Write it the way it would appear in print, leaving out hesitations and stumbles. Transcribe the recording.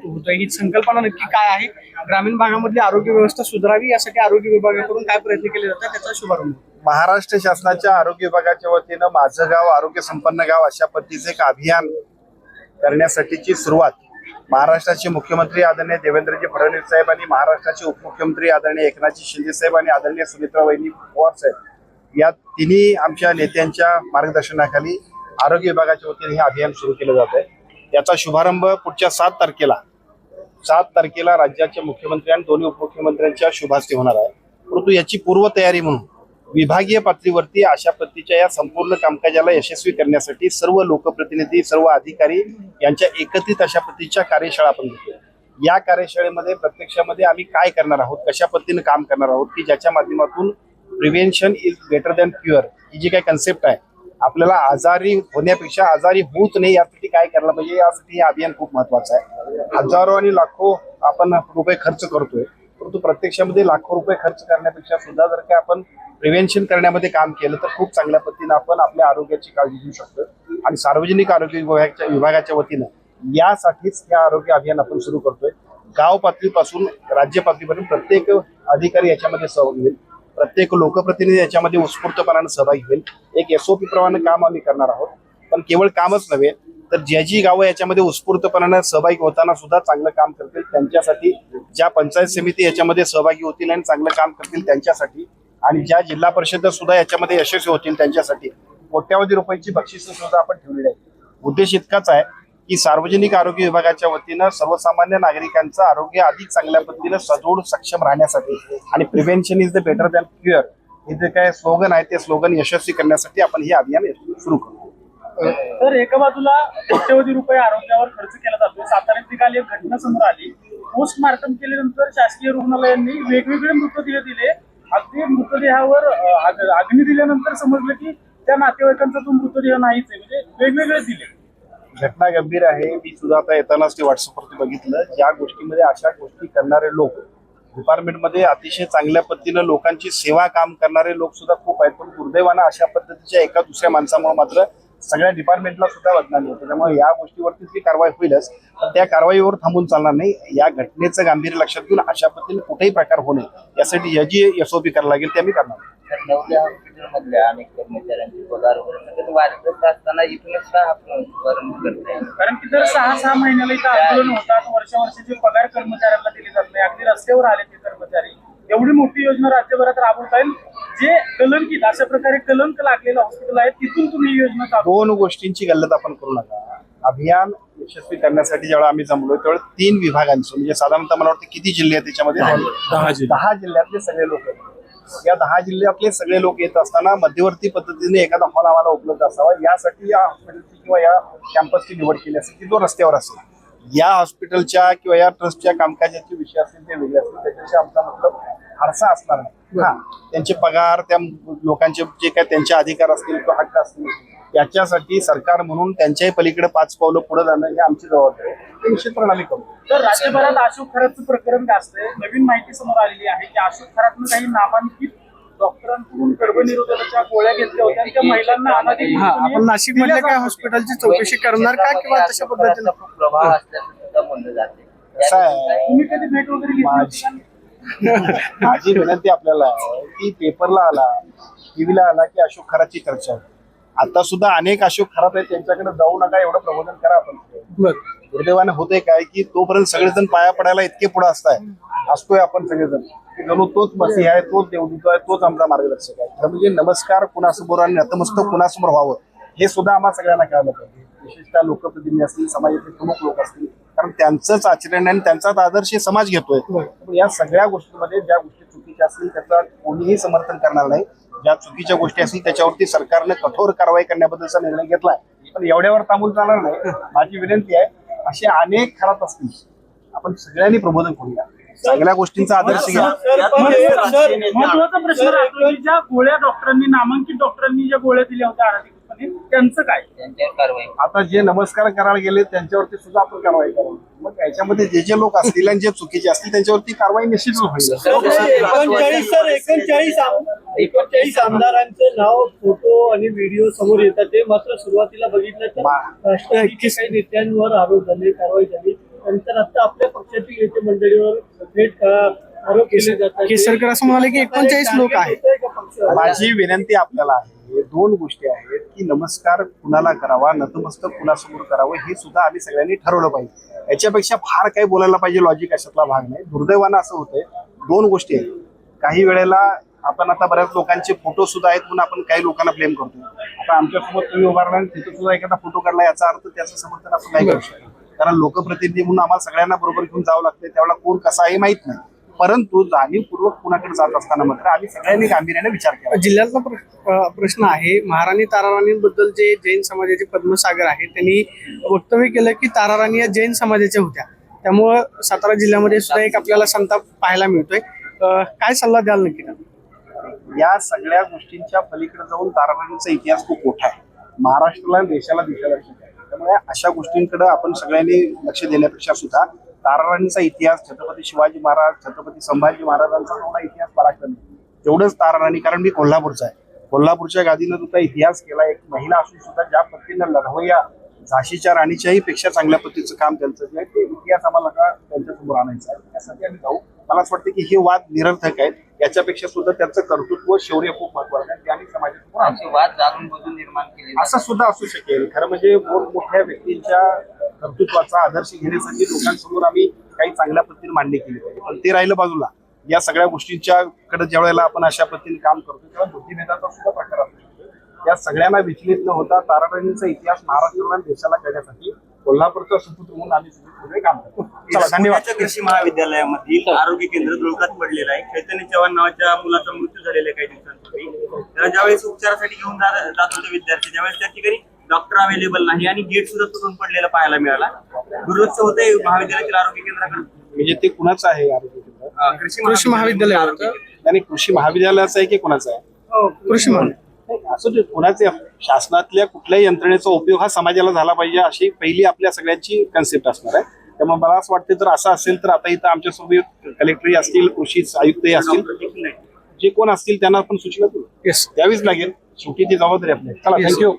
होतोय ही संकल्पना नक्की काय आहे, ग्रामीण भागामधली आरोग्य व्यवस्था सुधारावी यासाठी आरोग्य विभागाकडून काय प्रयत्न केले जातात त्याचा शुभारंभ. महाराष्ट्र शासनाच्या आरोग्य विभागाच्या वतीनं माझं गाव आरोग्य संपन्न गाव अशा पद्धतीचे एक अभियान करण्यासाठीची सुरुवात महाराष्ट्राचे मुख्यमंत्री आदरणीय देवेंद्रजी फडणवीस साहेब आणि महाराष्ट्राचे उपमुख्यमंत्री आदरणीय एकनाथजी शिंदे साहेब आणि आदरणीय सुमित्रा वहिनी पवार साहेब या तिन्ही आमच्या नेत्यांच्या मार्गदर्शनाखाली आरोग्य विभागाच्या वतीने हे अभियान सुरू केलं जात आहे. याचा शुभारंभ पुढच्या 7 तारखेला राज्याचे मुख्यमंत्री आणि दोन्ही उपमुख्यमंत्र्यांच्या शुभास्ते होणार आहे. परंतु याची पूर्वतयारी म्हणून विभागीय पातळीवरती अशा पद्धतीच्या या संपूर्ण कामकाजाला यशस्वी करण्यासाठी सर्व लोकप्रतिनिधी सर्व अधिकारी यांच्या एकत्रित अशा पद्धतीच्या कार्यशाळा आपण घेतो. या कार्यशाळेमध्ये प्रत्यक्षामध्ये आम्ही काय करणार आहोत, कशा पद्धतीने काम करणार आहोत की ज्याच्या माध्यमातून prevention is better than cure ही जी काही कन्सेप्ट आहे, आपल्याला आजारी होण्यापेक्षा आजारी होत नाही यासाठी काय करायला पाहिजे, यासाठी हे अभियान खूप महत्वाचं आहे. हजारो आणि लाखो आपण रुपये खर्च करतोय, परंतु प्रत्यक्षामध्ये लाखो रुपये खर्च करण्यापेक्षा सुद्धा जर का आपण प्रिव्हेन्शन करण्यामध्ये काम केलं तर खूप चांगल्या पद्धतीने आपण आपल्या आरोग्याची काळजी घेऊ शकतो. आणि सार्वजनिक आरोग्य विभागाच्या वतीनं यासाठीच हे आरोग्य अभियान आपण सुरू करतोय. गाव पातळीपासून राज्य पातळीपर्यंत प्रत्येक अधिकारी याच्यामध्ये सहभागी होईल, प्रत्येक लोकप्रतिनिधी याच्यामध्ये उत्स्फूर्तपणाने सहभागी होईल. एक SOP प्रमाणे काम आम्ही करणार आहोत. पण केवळ कामच नव्हे तर जी गावं याच्यामध्ये उत्स्फूर्तपणाने सहभागी होताना सुद्धा चांगलं काम करतील त्यांच्यासाठी, ज्या पंचायत समिती याच्यामध्ये सहभागी होतील आणि चांगलं काम करतील त्यांच्यासाठी, आणि ज्या जिल्हा परिषद सुद्धा याच्यामध्ये यशस्वी होतील त्यांच्यासाठी कोट्यावधी रुपयाची बक्षिसं सुद्धा आपण ठेवलेली आहे. उद्देश इतकाच आहे की सार्वजनिक आरोग्य विभागाच्या वतीनं सर्वसामान्य नागरिकांचं आरोग्य अधिक चांगल्या पद्धतीनं सदृढ सक्षम राहण्यासाठी आणि prevention is the better than cure हे जे काय स्लोगन आहे ते स्लोगन यशस्वी करण्यासाठी आपण हे अभियान सुरू करतो. तर एका बाजूला कोट्यवधी रुपये आरोग्यावर खर्च केला जातो. साताऱ्यात काल एक घटना समोर आली. पोस्टमार्टम केल्यानंतर शासकीय रुग्णालयांनी वेगवेगळे मृतदेह दिले. अगदी मृतदेहावर अग्नी दिल्यानंतर समजलं की त्या नातेवाईकांचा तो मृतदेह नाहीच आहे, म्हणजे वेगवेगळे दिले. घटना गंभीर आहे. मी सुद्धा आता येतानाच ते व्हॉट्सअपवरती बघितलं. ज्या गोष्टीमध्ये अशा गोष्टी करणारे लोक डिपार्टमेंटमध्ये अतिशय चांगल्या पद्धतीनं लोकांची सेवा काम करणारे लोक सुद्धा खूप आहेत, पण दुर्दैवानं अशा पद्धतीच्या एका दुसऱ्या माणसामुळे मात्र सगळ्या डिपार्टमेंटला सुद्धा बदनामी होते. त्यामुळे या गोष्टीवरती जी कारवाई होईलच, पण त्या कारवाईवर थांबून चालणार नाही. या घटनेचं गांभीर्य लक्षात घेऊन अशा पद्धतीने कुठेही प्रकार होऊ नये यासाठी जी SOP करायला लागेल ते आम्ही करणार. नवल्या हॉस्पिटलमधल्या अनेक कर्मचाऱ्यांचे पगार वगैरे वाढत असताना इथूनच का आपण करताय? कारण की दर 6 महिन्याला इथं आंदोलन होतात, वर्षावर्षीचे पगार कर्मचाऱ्यांना दिले जात नाही. अगदी रस्त्यावर आले ते कर्मचारी. एवढी मोठी योजना राज्यभरात राबवता येईल, जे कलंकित अशा प्रकारे कलंक लागलेलं हॉस्पिटल आहे तिथून तुम्ही ही योजना चालू. दोन गोष्टींची गल्लत आपण करू नका. अभियान यशस्वी करण्यासाठी जेव्हा आम्ही जमलोय तेव्हा 3 विभागांचं म्हणजे साधारणतः मला वाटतं किती जिल्हे आहेत त्याच्यामध्ये 10 जिल्ह्यातले सगळे लोक आहेत. या 10 जिल्ह्यातले सगळे लोक येत असताना मध्यवर्ती पद्धतीने एखादा हॉल आम्हाला उपलब्ध असावा यासाठी या हॉस्पिटलची किंवा या कॅम्पसची निवड केली असेल की जो रस्त्यावर असेल. या हॉस्पिटलच्या किंवा या ट्रस्टच्या कामकाजाचे विषय असतील ते वेगळे असतील, त्याच्याशी आमचा मतलब फारसा असणार नाही. हा, त्यांचे पगार, त्या लोकांचे जे काय त्यांचे अधिकार असतील किंवा हक्क असतील याच्यासाठी सरकार म्हणून त्यांच्याही पलीकडे 5 पावलं पुढे जाणं ही आमची जबाबदारी आहे. ते निश्चितपणे आम्ही करू. तर राज्यभरात अशोक खरातचं प्रकरण जास्त आहे. नवीन माहिती समोर आलेली आहे की अशोक खरातनं काही नामांकित डॉक्टरांकडून गर्भनिरोधकाच्या गोळ्या घेतल्या होत्या, त्या महिलांना आपण नाशिक मधल्या काय हॉस्पिटलची चौकशी करणार का किंवा तशा पद्धतीने प्रभाव असल्याचं सुद्धा म्हणलं जाते. कसं आहे, तुम्ही कधी भेट वगैरे घेतली? माझी विनंती आपल्याला आहे की पेपरला आला, टीव्हीला आला की अशोक खरातची चर्चा आहे. आता सुद्धा अनेक अशोक खरात आहेत, त्यांच्याकडे जाऊ नका एवढं प्रबोधन करा आपण. दुर्दैवाने होते काय की तोपर्यंत सगळेजण पाया पडायला इतके पुढे असतोय आपण सगळेजण की जणू तोच मसीह आहे, तोच देवदूत आहे, तोच आमचा मार्गदर्शक आहे. तर म्हणजे नमस्कार कुणासमोर आणि नतमस्तक कुणासमोर व्हावं हे सुद्धा आम्हाला सगळ्यांना कळालं पाहिजे. विशेषतः लोकप्रतिनिधी असतील, समाजातील प्रमुख लोक असतील, कारण त्यांचंच आचरण आणि त्यांचाच आदर्श समाज घेतोय. या सगळ्या गोष्टींमध्ये ज्या गोष्टी चुकीच्या असतील त्याचा कोणीही समर्थन करणार नाही. ज्या चुकीच्या गोष्टी असतील त्याच्यावरती सरकारने कठोर कारवाई करण्याबद्दलचा निर्णय घेतलाय, पण एवढ्यावर थांबून चालणार नाही. माझी विनंती आहे, असे अनेक खरात असतील, आपण सगळ्यांनी प्रबोधन करूया, चांगल्या गोष्टींचा आदर्श घ्या. महत्वाचा प्रश्न राहतो की ज्या गोळ्या डॉक्टरांनी, नामांकित डॉक्टरांनी ज्या गोळ्या दिल्या होत्या अनधिकृतपणे, त्यांचं काय? त्यांच्यावर कारवाई. आता जे नमस्कार करायला गेले त्यांच्यावरती सुद्धा आपण कारवाई करू. मग याच्यामध्ये जे लोक असतील आणि जे चुकीचे असतील त्यांच्यावरती कारवाई निश्चित होईल. 39 आमदारांचं नाव, फोटो आणि व्हिडिओ समोर येतात. ते मात्र सुरुवातीला बघितलं तर राष्ट्रवादीच्या काही नेत्यांवर आरोप झाले, कारवाई झाली. नंतर आता आपल्या पक्षातील नेते मंडळीवर थेट आरोप केले जातात. केसरकर असं म्हणाले की 39 लोक आहेत. होतंय का पक्षाला? माझी विनंती आपल्याला आहे, दोन गोष्टी आहेत की नमस्कार कुणाला करावा, नतमस्तक कुणासमोर करावं हे सुद्धा आम्ही सगळ्यांनी ठरवलं पाहिजे. याच्यापेक्षा फार काही बोलायला पाहिजे लॉजिक अशातला भाग नाही. दुर्दैवानं असं होतंय, दोन गोष्टी आहेत. काही वेळेला आपण आता बऱ्याच लोकांचे फोटो सुद्धा आहेत म्हणून आपण काही लोकांना ब्लेम करतो. आता आमच्यासोबत तुम्ही उभारला आणि तिथं सुद्धा एखादा फोटो काढला याचा अर्थ त्याचं समर्थन आपण नाही करू शकत, कारण लोकप्रतिनिधी म्हणून आम्हाला सगळ्यांना बरोबर घेऊन जावं लागतं. त्यावेळेला कोण कसा आहे माहित नाही, परंतु जाणीवपूर्वक कुणाकडे जात असताना मात्र आम्ही सगळ्यांनी गांभीर्याने विचार केला. जिल्ह्यातला प्रश्न आहे, महाराणी ताराराणींबद्दल जे जैन समाजाचे पद्मसागर आहेत त्यांनी वक्तव्य केलं की ताराराणी या जैन समाजाच्या होत्या, त्यामुळं सातारा जिल्ह्यामध्ये सुद्धा एक आपल्याला संताप पाहायला मिळतोय. काय सल्ला द्याल नक्की त्यांना? या सगळ्या गोष्टींच्या पलीकडे जाऊन ताराराणीचा इतिहास खूप मोठा आहे. महाराष्ट्राला देशाला दिशादर्शक आहे. त्यामुळे अशा गोष्टींकडे आपण सगळ्यांनी लक्ष देण्यापेक्षा सुद्धा ताराराणीचा इतिहास, छत्रपती शिवाजी महाराज, छत्रपती संभाजी महाराजांचा एवढा इतिहास महाराष्ट्रात नाही. तेवढंच ताराराणी, कारण मी कोल्हापूरचा आहे, कोल्हापूरच्या गादीनं सुद्धा इतिहास केला. एक महिला असून सुद्धा ज्या पद्धतीनं लढवय्या झाशीच्या राणीच्याही पेक्षा चांगल्या पद्धतीचं काम त्यांचं जे आहे ते इतिहास आम्हाला त्यांच्यासमोर आणायचं आहे. त्यासाठी आम्ही जाऊ. मला असं वाटतं की हे वाद निरर्थक आहेत, याच्यापेक्षा सुद्धा त्यांचं कर्तृत्व, शौर्य खूप महत्वाचं आहे. ते आम्ही समाजासमोर आणू. असे वाद जाणून बुजून निर्माण केले असं सुद्धा असू शकेल. खरं म्हणजे मोठमोठ्या व्यक्तींच्या कर्तृत्वाचा आदर्श घेण्यासाठी लोकांसमोर आम्ही काही चांगल्या पद्धतीने मांडणी केली पाहिजे. पण ते राहिलं बाजूला, या सगळ्या गोष्टींच्या कडे ज्या वेळेला आपण अशा पद्धतीने काम करतो तेव्हा बुद्धिभेदाचा सुद्धा प्रकार असू शकतो. या सगळ्यांना विचलित न होता ताराराणीचा इतिहास महाराष्ट्राला देशाला कळण्यासाठी कोल्हापूरचा सुपुत्र म्हणून आम्ही सगळे काम करतो. चला, धन्यवाद. पुण्याच्या कृषी महाविद्यालयामधील आरोग्य केंद्र धुळकात पडलेलं आहे. चैतन्य चव्हाण नावाच्या मुलाचा मृत्यू झालेला आहे काही दिवसांपूर्वी. त्याला ज्यावेळेस उपचारासाठी घेऊन जात होते विद्यार्थी, त्यावेळेस त्या ठिकाणी डॉक्टर अवेलेबल नाही आणि गेट सुद्धा तुटून पडलेला पाहायला मिळाला. दुर्लक्ष होतंय महाविद्यालयातील आरोग्य केंद्राकडे. म्हणजे ते कुणाचं आहे आरोग्य केंद्र? कृषी महाविद्यालय आणि कृषी महाविद्यालयाचं आहे की कुणाचं आहे? कृषी महाविद्यालय असं ते कुणाचे, शासनातल्या कुठल्याही यंत्रणेचा उपयोग हा समाजाला झाला पाहिजे अशी पहिली आपल्या सगळ्यांची कन्सेप्ट असणार आहे. त्यामुळे मला असं वाटतं जर असं असेल तर आता इथं आमच्यासोबत कलेक्टरही असतील, कृषी आयुक्तही असतील, जे कोण असतील त्यांना आपण सूचना करू, द्यावीच लागेल. शेवटी ती जबाबदारी आपली. चला, थँक्यू.